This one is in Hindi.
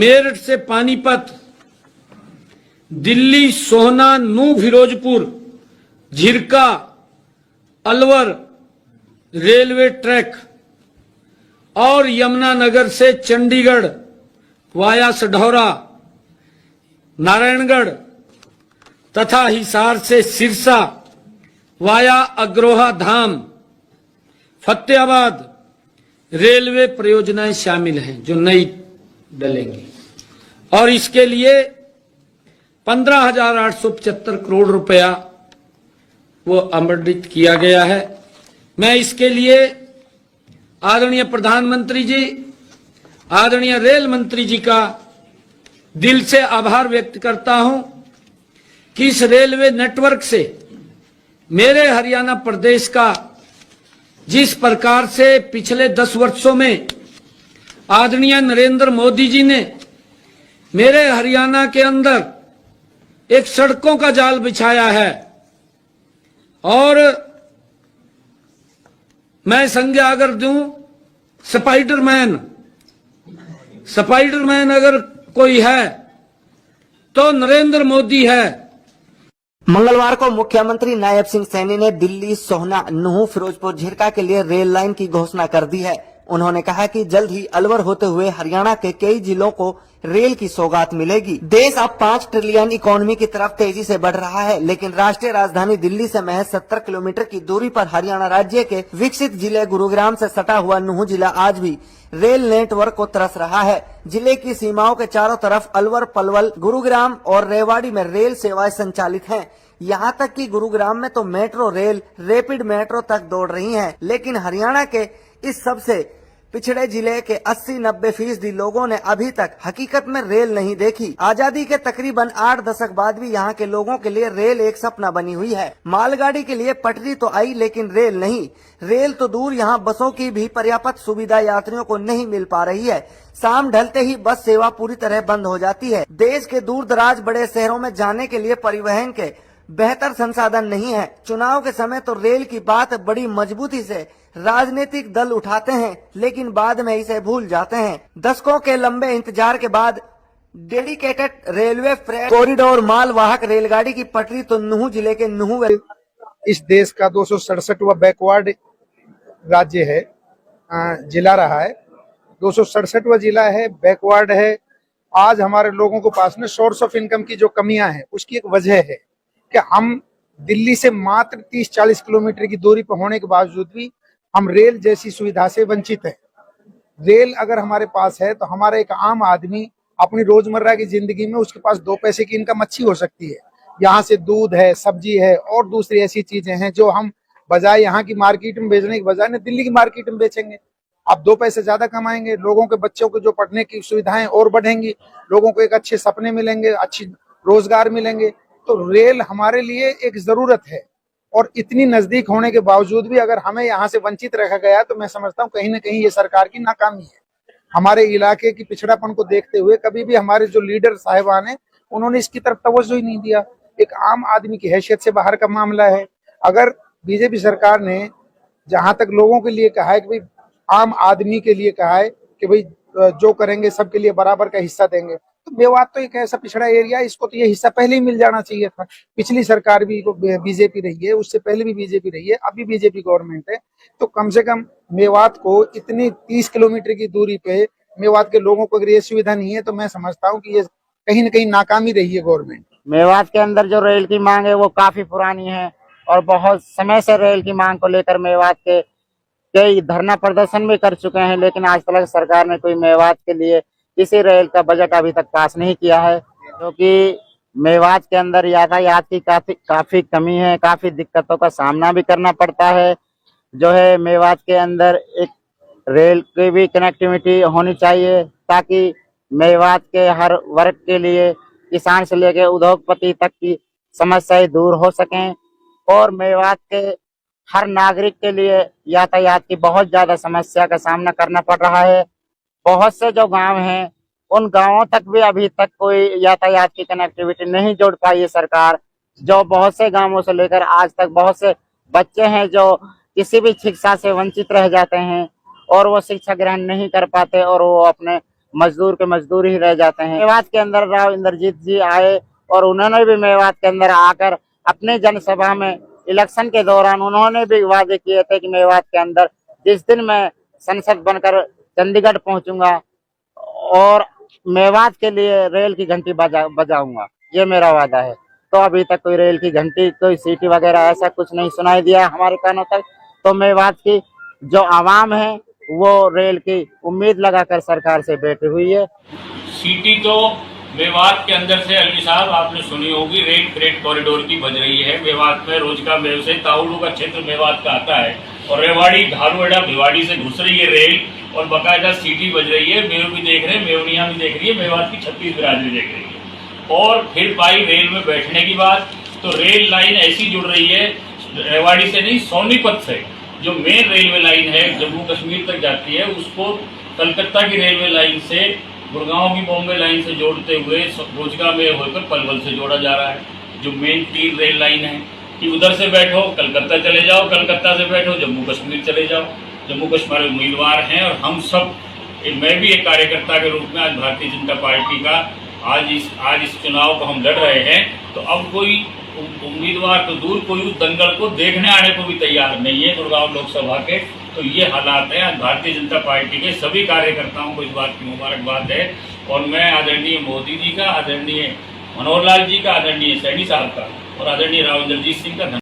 मेरठ से पानीपत, दिल्ली सोहना नूह फिरोजपुर झिरका अलवर रेलवे ट्रैक और यमुनानगर से चंडीगढ़ वाया सढौरा नारायणगढ़ तथा हिसार से सिरसा वाया अग्रोहा धाम फतेहाबाद रेलवे परियोजनाएं शामिल हैं जो नई डलेंगी और इसके लिए 15,875 करोड़ रुपया वो आवंटित किया गया है। मैं इसके लिए आदरणीय प्रधानमंत्री जी, आदरणीय रेल मंत्री जी का दिल से आभार व्यक्त करता हूं कि इस रेलवे नेटवर्क से मेरे हरियाणा प्रदेश का जिस प्रकार से पिछले 10 वर्षों में आदरणीय नरेंद्र मोदी जी ने मेरे हरियाणा के अंदर एक सड़कों का जाल बिछाया है और मैं संज्ञा अगर दूं स्पाइडरमैन अगर कोई है तो नरेंद्र मोदी है। मंगलवार को मुख्यमंत्री नायब सिंह सैनी ने दिल्ली सोहना नूह फिरोजपुर झिरका के लिए रेल लाइन की घोषणा कर दी है। उन्होंने कहा कि जल्द ही अलवर होते हुए हरियाणा के कई जिलों को रेल की सौगात मिलेगी। देश अब 5 ट्रिलियन इकोनॉमी की तरफ तेजी से बढ़ रहा है, लेकिन राष्ट्रीय राजधानी दिल्ली से महज 70 किलोमीटर की दूरी पर हरियाणा राज्य के विकसित जिले गुरुग्राम से सटा हुआ नूह जिला आज भी रेल नेटवर्क को तरस रहा है। जिले की सीमाओं के चारों तरफ अलवर, पलवल, गुरुग्राम और रेवाड़ी में रेल सेवाएं संचालित हैं। यहाँ तक कि गुरुग्राम में तो मेट्रो रेल रैपिड मेट्रो तक दौड़ रही है, लेकिन हरियाणा के इस सबसे पिछड़े जिले के 80-90% लोगों ने अभी तक हकीकत में रेल नहीं देखी। आजादी के तकरीबन 8 दशक बाद भी यहाँ के लोगों के लिए रेल एक सपना बनी हुई है। मालगाड़ी के लिए पटरी तो आई, लेकिन रेल नहीं। रेल तो दूर, यहाँ बसों की भी पर्याप्त सुविधा यात्रियों को नहीं मिल पा रही है। शाम ढलते ही बस सेवा पूरी तरह बंद हो जाती है। देश के दूर दराज बड़े शहरों में जाने के लिए परिवहन के बेहतर संसाधन नहीं है। चुनाव के समय तो रेल की बात बड़ी मजबूती से राजनीतिक दल उठाते हैं, लेकिन बाद में इसे भूल जाते हैं। दशकों के लंबे इंतजार के बाद डेडिकेटेड रेलवे फ्रेट कॉरिडोर मालवाहक रेलगाड़ी की पटरी तो नूह जिले के नूह इस देश का 267वां बैकवर्ड राज्य है, जिला रहा है। 267वां जिला है, बैकवर्ड है। आज हमारे लोगों को पास में सोर्स ऑफ इनकम की जो कमियां हैं, उसकी एक वजह है कि हम दिल्ली से मात्र 30-40 किलोमीटर की दूरी पर होने के बावजूद भी हम रेल जैसी सुविधा से वंचित हैं। रेल अगर हमारे पास है तो हमारा एक आम आदमी अपनी रोजमर्रा की जिंदगी में उसके पास 2 पैसे की इनकम अच्छी हो सकती है। यहाँ से दूध है, सब्जी है और दूसरी ऐसी चीजें हैं जो हम बजाय यहाँ की मार्केट में बेचने की बजाय दिल्ली की मार्केट में बेचेंगे। अब 2 पैसे ज्यादा कमाएंगे, लोगों के बच्चों को जो पढ़ने की सुविधाएं और बढ़ेंगी, लोगों को एक अच्छे सपने मिलेंगे, अच्छी रोजगार मिलेंगे। तो रेल हमारे लिए एक जरूरत है और इतनी नजदीक होने के बावजूद भी अगर हमें यहाँ से वंचित रखा गया तो मैं समझता हूँ कहीं ना कहीं ये सरकार की नाकामी है। हमारे इलाके की पिछड़ापन को देखते हुए कभी भी हमारे जो लीडर साहिबान हैं उन्होंने इसकी तरफ तवज्जो ही नहीं दिया। एक आम आदमी की हैसियत से बाहर का मामला है। अगर बीजेपी सरकार ने जहां तक लोगों के लिए कहा है कि भाई आम आदमी के लिए कहा है कि भाई जो करेंगे सबके लिए बराबर का हिस्सा देंगे, तो मेवात तो एक ऐसा पिछड़ा एरिया है, इसको तो ये हिस्सा पहले ही मिल जाना चाहिए था। पिछली सरकार भी बीजेपी रही है, उससे पहले भी बीजेपी रही है, अभी बीजेपी गवर्नमेंट है, तो कम से कम मेवात को इतनी 30 किलोमीटर की दूरी पे मेवात के लोगों को अगर ये सुविधा नहीं है तो मैं समझता हूँ कि ये कहीं ना कहीं नाकामी रही है गवर्नमेंट। मेवात के अंदर जो रेल की मांग है वो काफी पुरानी है और बहुत समय से रेल की मांग को लेकर मेवात के कई धरना प्रदर्शन भी कर चुके हैं, लेकिन आज तक सरकार ने कोई मेवात के लिए किसी रेल का बजट अभी तक पास नहीं किया है, क्योंकि मेवात के अंदर यातायात की काफी कमी है। काफी दिक्कतों का सामना भी करना पड़ता है। जो है मेवात के अंदर एक रेल की भी कनेक्टिविटी होनी चाहिए ताकि मेवात के हर वर्ग के लिए, किसान से लेकर उद्योगपति तक की समस्याएं दूर हो सकें और मेवात के हर नागरिक के लिए यातायात की बहुत ज्यादा समस्या का सामना करना पड़ रहा है। बहुत से जो गांव हैं उन गांवों तक भी अभी तक कोई यातायात की कनेक्टिविटी नहीं जोड़ पाई है सरकार। जो बहुत से गांवों से लेकर आज तक बहुत से बच्चे हैं जो किसी भी शिक्षा से वंचित रह जाते हैं और वो शिक्षा ग्रहण नहीं कर पाते और वो अपने मजदूर के मजदूर ही रह जाते हैं। मेवात के अंदर राव इंद्रजीत जी आए और उन्होंने भी मेवात के अंदर आकर अपने जनसभा में इलेक्शन के दौरान उन्होंने भी वादे किए थे कि मेवात के अंदर जिस दिन मैं संसद बनकर चंडीगढ़ पहुंचूंगा और मेवात के लिए रेल की घंटी बजाऊंगा, ये मेरा वादा है। तो अभी तक कोई रेल की घंटी, कोई सीटी वगैरह ऐसा कुछ नहीं सुनाई दिया हमारे कानों तक। तो मेवात की जो आवाम है वो रेल की उम्मीद लगाकर सरकार से बैठी हुई है। सीटी तो मेवात के अंदर से अलवी साहब आपने सुनी होगी, रेल फ्रेट कॉरिडोर की बज रही है। मेवात में रोजगार मेव से ताउलू का क्षेत्र मेवात का आता है और रेवाड़ी धारूहेड़ा भिवाड़ी से घुस रही है रेल और बाकायदा सीटी बज रही है। मेव भी देख रहे हैं, मेवनिया भी देख रही है, मेवात की 36 बिरादरी देख रही है। और फिर पाई रेल में बैठने की बात, तो रेल लाइन ऐसी जुड़ रही है रेवाड़ी से नहीं, सोनीपत से जो मेन रेलवे लाइन है जम्मू कश्मीर तक जाती है, उसको कलकत्ता की रेलवे लाइन से गुड़गांव की बॉम्बे लाइन से जोड़ते हुए रोजगा में होकर पलवल से जोड़ा जा रहा है। जो मेन 3 रेल लाइन है कि उधर से बैठो कलकत्ता चले जाओ, कलकत्ता से बैठो जम्मू कश्मीर चले जाओ। जम्मू कश्मीर उम्मीदवार हैं और हम सब, मैं भी एक कार्यकर्ता के रूप में आज भारतीय जनता पार्टी का आज इस चुनाव को हम लड़ रहे हैं। तो अब कोई उम्मीदवार तो दूर, कोई उस दंगल को देखने आने को भी तैयार नहीं है गुड़गांव लोकसभा के। तो ये हालात है। आज भारतीय जनता पार्टी के सभी कार्यकर्ताओं को इस बात की मुबारकबाद है और मैं आदरणीय मोदी जी का, आदरणीय मनोहर लाल जी का, आदरणीय सैनी साहब का और आदरणीय राव इंद्रजीत सिंह का